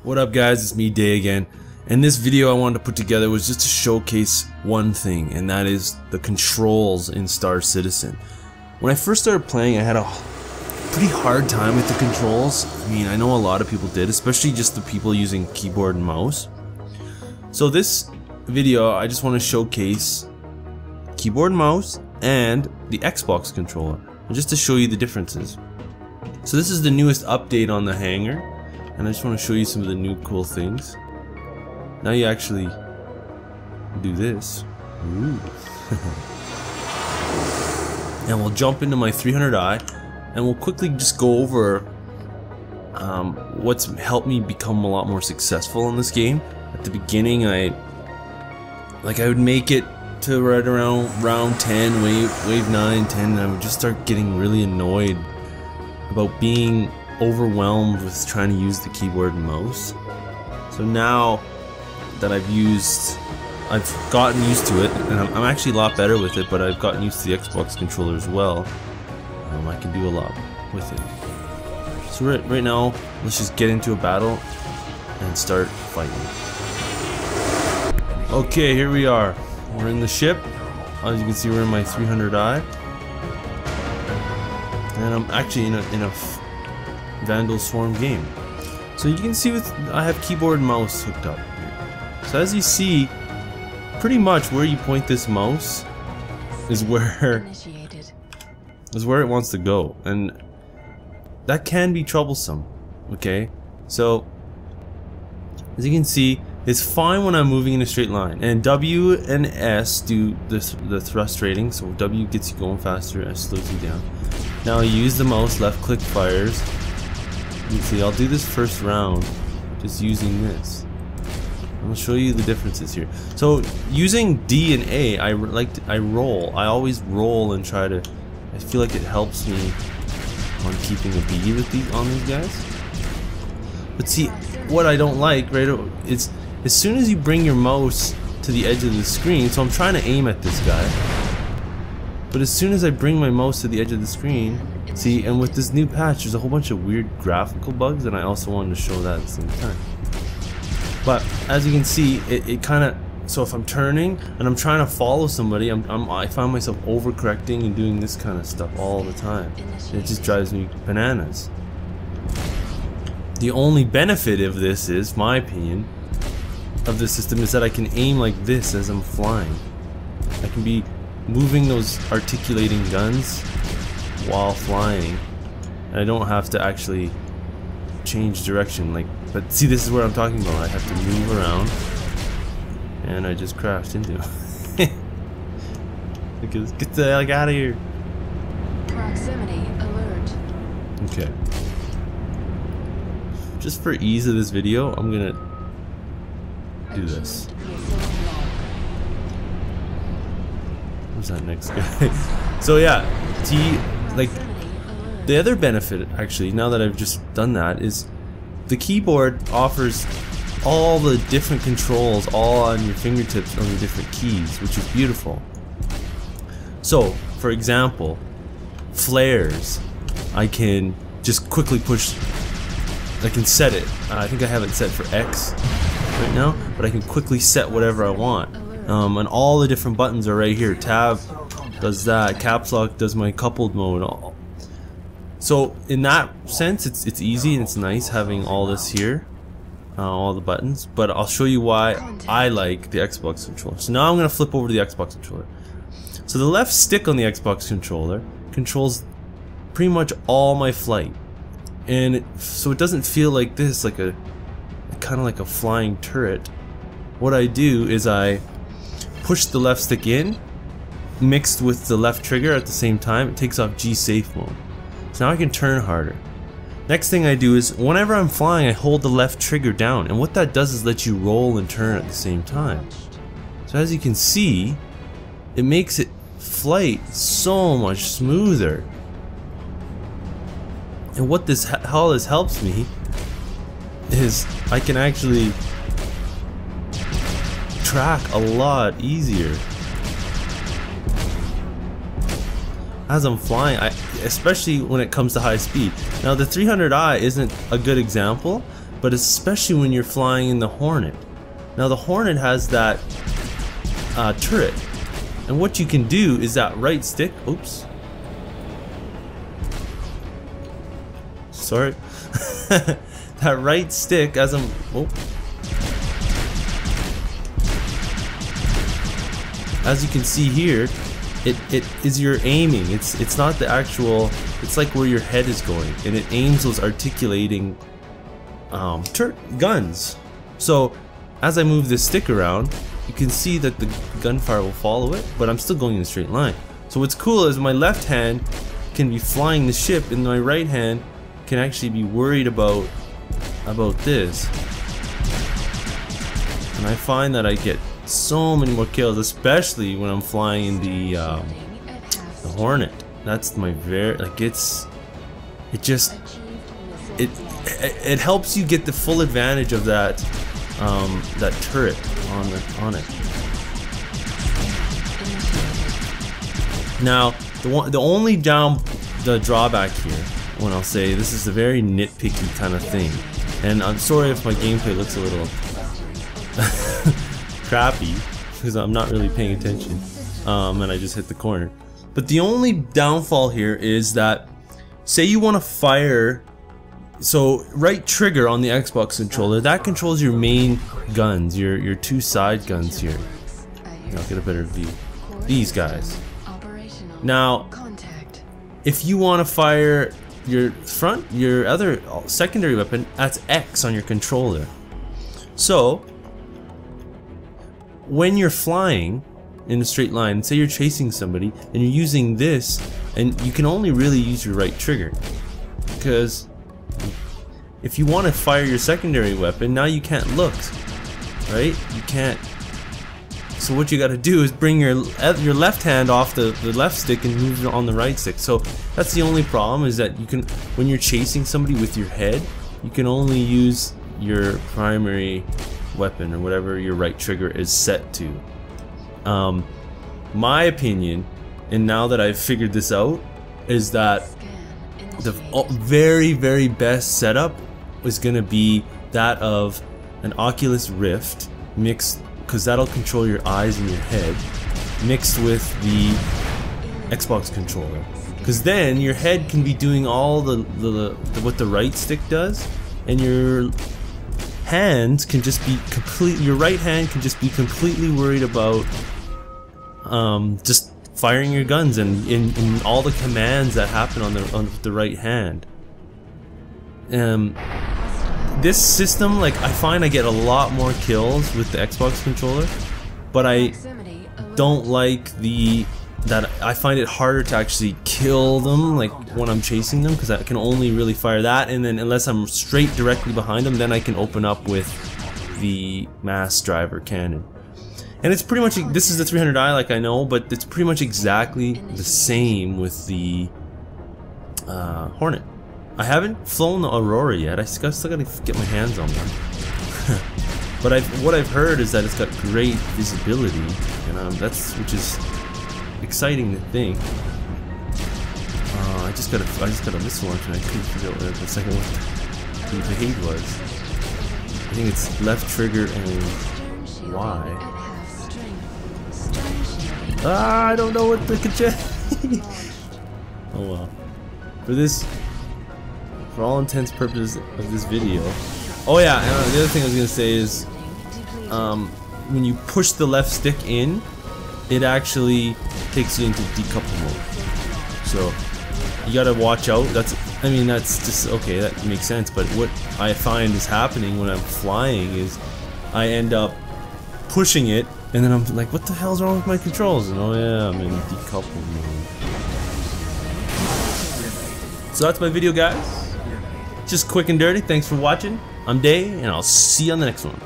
What up guys, it's me Day again, and this video I wanted to put together was just to showcase one thing, and that is the controls in Star Citizen. When I first started playing, I had a pretty hard time with the controls. I mean, I know a lot of people did, especially just the people using keyboard and mouse. So this video, I just want to showcase keyboard and mouse and the Xbox controller, and just to show you the differences. So this is the newest update on the hangar, and I just want to show you some of the new cool things. Now you actually do this. Ooh. And we'll jump into my 300i, and we'll quickly just go over what's helped me become a lot more successful in this game. At the beginning, I would make it to right around round 10, wave 9, 10, and I would just start getting really annoyed about being overwhelmed with trying to use the keyboard and mouse. So now that I've gotten used to it, and I'm actually a lot better with it, but I've gotten used to the Xbox controller as well. I can do a lot with it. So right now, let's just get into a battle and start fighting. Okay, here we are. We're in the ship. As you can see, we're in my 300i, and I'm actually in a Vandal Swarm game. So you can see I have keyboard and mouse hooked up here. So as you see, pretty much where you point this mouse is where it wants to go, and that can be troublesome. Okay, so as you can see, it's fine when I'm moving in a straight line, and W and S do the thrust rating. So W gets you going faster, S slows you down. Now you use the mouse, left click fires. You can see I'll do this first round just using this. I'll show you the differences here. So using D and A, I roll. I always roll and try to. I feel like it helps me on keeping a bead with on these guys. But see, what I don't like, right, is as soon as you bring your mouse to the edge of the screen. So I'm trying to aim at this guy, but as soon as I bring my mouse to the edge of the screen, see, and with this new patch, there's a whole bunch of weird graphical bugs, and I also wanted to show that at the same time. But as you can see, it kind of, so if I'm turning and I'm trying to follow somebody, I find myself overcorrecting and doing this kind of stuff all the time. It just drives me bananas. The only benefit of this is, my opinion, of the system is that I can aim like this as I'm flying. I can be moving those articulating guns while flying, and I don't have to actually change direction. But see, this is what I'm talking about. I have to move around, and I just crashed into it. Because get the heck out of here. Proximity alert. Okay. Just for ease of this video, I'm gonna do this. Who's that next guy? So yeah, the other benefit, actually, now that I've just done that, is the keyboard offers all the different controls all on your fingertips on your different keys, which is beautiful. So, for example, flares, I can just quickly push. I can set it. I think I have it set for X right now, but I can quickly set whatever I want. And all the different buttons are right here. Tab does that. Caps Lock does my coupled mode. So in that sense, it's easy and it's nice having all this here, all the buttons. But I'll show you why I like the Xbox controller. So now I'm gonna flip over to the Xbox controller. So the left stick on the Xbox controller controls pretty much all my flight. And so it doesn't feel like this, like a kind of like a flying turret. What I do is I push the left stick in, mixed with the left trigger at the same time. It takes off G safe mode. So now I can turn harder. Next thing I do is whenever I'm flying, I hold the left trigger down, and what that does is let you roll and turn at the same time. So as you can see, it makes it flight so much smoother. And what this helps me is I can actually track a lot easier as I'm flying, especially when it comes to high speed. Now the 300i isn't a good example but especially when you're flying in the Hornet. Now the Hornet has that turret, and what you can do is that right stick, oops, sorry, that right stick as I'm, as you can see here, it is your aiming. It's not the actual, it's like where your head is going, and it aims those articulating guns. So as I move this stick around, you can see that the gunfire will follow it, but I'm still going in a straight line. So what's cool is my left hand can be flying the ship, and my right hand can actually be worried about this. And I find that I get so many more kills, especially when I'm flying in the Hornet. That's my it helps you get the full advantage of that that turret on it. Now the only drawback here, when I'll say this is a very nitpicky kind of thing, and I'm sorry if my gameplay looks a little crappy because I'm not really paying attention, and I just hit the corner. But the only downfall here is that, say you want to fire, so right trigger on the Xbox controller, that controls your main guns, your two side guns here. I'll get a better view. These guys. Now, if you want to fire your other secondary weapon, that's X on your controller. So when you're flying in a straight line, say you're chasing somebody and you're using this, and you can only really use your right trigger, because if you want to fire your secondary weapon, now you can't look, right? You can't. So what you got to do is bring your left hand off the left stick and move it on the right stick. So that's the only problem, is that you can, when you're chasing somebody with your head, you can only use your primary weapon or whatever your right trigger is set to. My opinion, and now that I've figured this out, is that the very, very best setup is going to be that of an Oculus Rift mixed, because that'll control your eyes and your head, mixed with the Xbox controller, because then your head can be doing all what the right stick does, and your hands can just be your right hand can just be completely worried about just firing your guns and in all the commands that happen on the right hand. This system, like, I find I get a lot more kills with the Xbox controller, but I don't like that I find it harder to actually kill them, like when I'm chasing them, because I can only really fire that, and then unless I'm straight directly behind them, then I can open up with the mass driver cannon. And it's pretty much, this is the 300i, like I know, but it's pretty much exactly the same with the Hornet. I haven't flown the Aurora yet. I still gotta get my hands on one. But what I've heard is that it's got great visibility, and which is exciting to think. I just got a missile launcher, and I couldn't figure out what the second one the hate was. I think it's left trigger and Y. I don't know what the oh well. For all intents and purposes of this video. Oh yeah, and the other thing I was gonna say is, when you push the left stick in, it actually takes you into decouple mode. So you gotta watch out. That's just okay. That makes sense. But what I find is happening when I'm flying is I end up pushing it, and then I'm like, what the hell's wrong with my controls? And oh yeah, I'm in decouple mode. So that's my video, guys. Just quick and dirty. Thanks for watching. I'm Day, and I'll see you on the next one.